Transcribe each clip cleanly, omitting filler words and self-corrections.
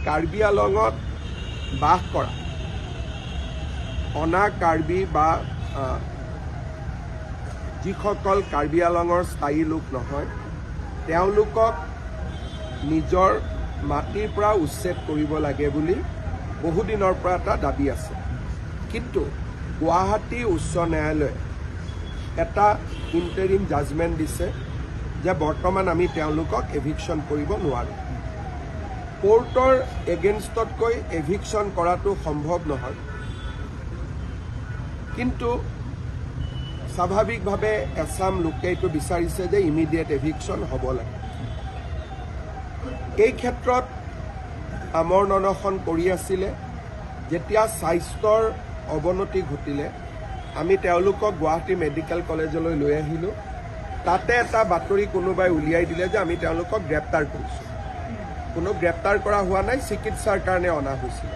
কাৰ্বি আলঙত বাস কৰা অনা কাৰ্বি বা যিসকল কাৰ্বি আলঙৰ স্থায়ী লোক নহয় তেওঁলোকক নিজৰ মাটিৰ পৰা উচ্ছেদ কৰিব লাগে বুলি বহুদিনৰ পৰা এটা দাবী আছে। কিন্তু গুৱাহাটী উচ্চ ন্যায়ালয়ে এটা ইণ্টাৰিম জাজমেণ্ট দিছে যে বৰ্তমান আমি তেওঁলোকক এভিকশ্যন কৰিব নোৱাৰোঁ। কোৰ্টৰ এগেইনষ্টতকৈ এভিকশ্যন কৰাটো সম্ভৱ নহয়, কিন্তু স্বাভাৱিকভাৱে এছাম লোকে এইটো বিচাৰিছে যে ইমিডিয়েট এভিকশ্যন হ'ব লাগে। এই ক্ষেত্ৰত আমৰণ অনশন কৰি আছিলে। যেতিয়া স্বাস্থ্যৰ অৱনতি ঘটিলে আমি তেওঁলোকক গুৱাহাটী মেডিকেল কলেজলৈ লৈ আহিলোঁ। তাতে এটা বাতৰি কোনোবাই উলিয়াই দিলে যে আমি তেওঁলোকক গ্ৰেপ্তাৰ কৰিছোঁ। কোনো গ্ৰেপ্তাৰ কৰা হোৱা নাই, চিকিৎসাৰ কাৰণে অনা হৈছিল।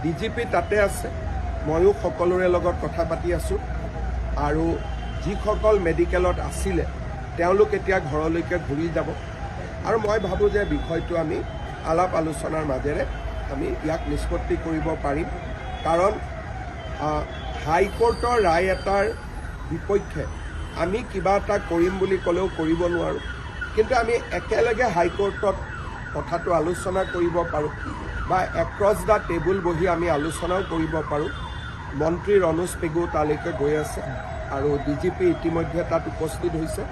DGP তাতে আছে, ময়ো সকলোৰে লগত কথা পাতি আছোঁ আৰু যিসকল মেডিকেলত আছিলে তেওঁলোক এতিয়া ঘৰলৈকে ঘূৰি যাব আৰু মই ভাবোঁ যে বিষয়টো আমি আলাপ আলোচনাৰ মাজেৰে আমি ইয়াক নিষ্পত্তি কৰিব পাৰিম। কাৰণ হাইকোৰ্টৰ ৰায় এটাৰ বিপক্ষে আমি কিবা এটা কৰিম বুলি ক'লেও কৰিব নোৱাৰোঁ, কিন্তু আমি একেলগে হাইকোৰ্টত কথাটো আলোচনা কৰিব পাৰোঁ বা এক্ৰছ দ্য টেবুল বহি আমি আলোচনাও কৰিব পাৰোঁ। মন্ত্ৰী ৰণোজ পেগু তালৈকে গৈ আছে আৰু DGP ইতিমধ্যে তাত উপস্থিত হৈছে।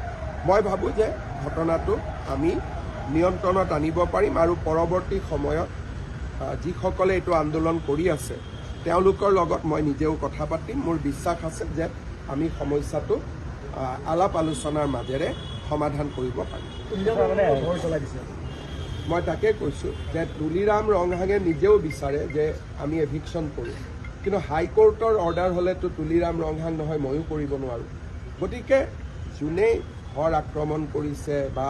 মই ভাবোঁ যে ঘটনাটো আমি নিয়ন্ত্ৰণত আনিব পাৰিম আৰু পৰৱৰ্তী সময়ত যিসকলে এইটো আন্দোলন কৰি আছে তেওঁলোকৰ লগত মই নিজেও কথা পাতিম। মোৰ বিশ্বাস আছে যে আমি সমস্যাটো আলাপ আলোচনাৰ মাজেৰে সমাধান কৰিব পাৰিম। মই তাকে কৈছোঁ যে তুলিৰাম ৰংহাঙে নিজেও বিচাৰে যে আমি এভিকশ্যন কৰোঁ, কিন্তু হাইকোৰ্টৰ অৰ্ডাৰ হ'লেতো তুলিৰাম ৰংহাং নহয়, ময়ো কৰিব নোৱাৰোঁ। গতিকে যোনেই ঘৰ আক্ৰমণ কৰিছে বা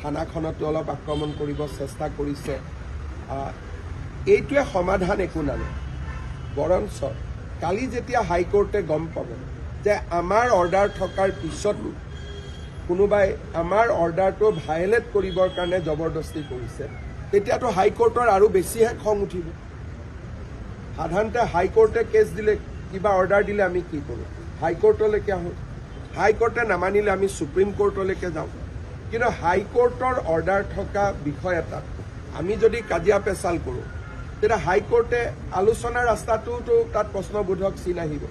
থানাখনতো অলপ আক্ৰমণ কৰিব চেষ্টা কৰিছে, এইটোৱে সমাধান একো নানে। বৰঞ্চ কালি যেতিয়া হাইকোৰ্টে গম পাব যে আমাৰ অৰ্ডাৰ থকাৰ পিছতো কোনোবাই আমাৰ অৰ্ডাৰটো ভায়লেট কৰিবৰ কাৰণে জবৰদস্তি কৰিছে, তেতিয়াতো হাইকোৰ্টৰ আৰু বেছিহে খং উঠিব। সাধাৰণতে হাইকোৰ্টে কেছ দিলে, কিবা অৰ্ডাৰ দিলে আমি কি কৰোঁ? হাইকোৰ্টলৈকে আহোঁ। হাইকোৰ্টে নামানিলে আমি সুপ্ৰিম কোৰ্টলৈকে যাওঁ। কিন্তু হাইকোৰ্টৰ অৰ্ডাৰ থকা বিষয় এটাত আমি যদি কাজিয়া পেচাল কৰোঁ তেতিয়া হাইকোৰ্টে আলোচনাৰ ৰাস্তাটোতো তাত প্ৰশ্নবোধক চিন আহিব।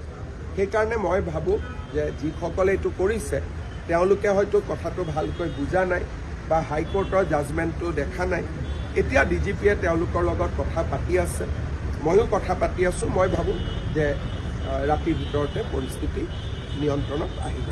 সেইকাৰণে মই ভাবোঁ যে যিসকলে এইটো কৰিছে তেওঁলোকে হয়তো কথাটো ভালকৈ বুজা নাই বা হাইকোৰ্টৰ জাজমেণ্টটো দেখা নাই। এতিয়া DGPয়ে তেওঁলোকৰ লগত কথা পাতি আছে, ময়ো কথা পাতি আছোঁ। মই ভাবোঁ যে ৰাতিৰ ভিতৰতে পৰিস্থিতি নিয়ন্ত্ৰণত আহিব।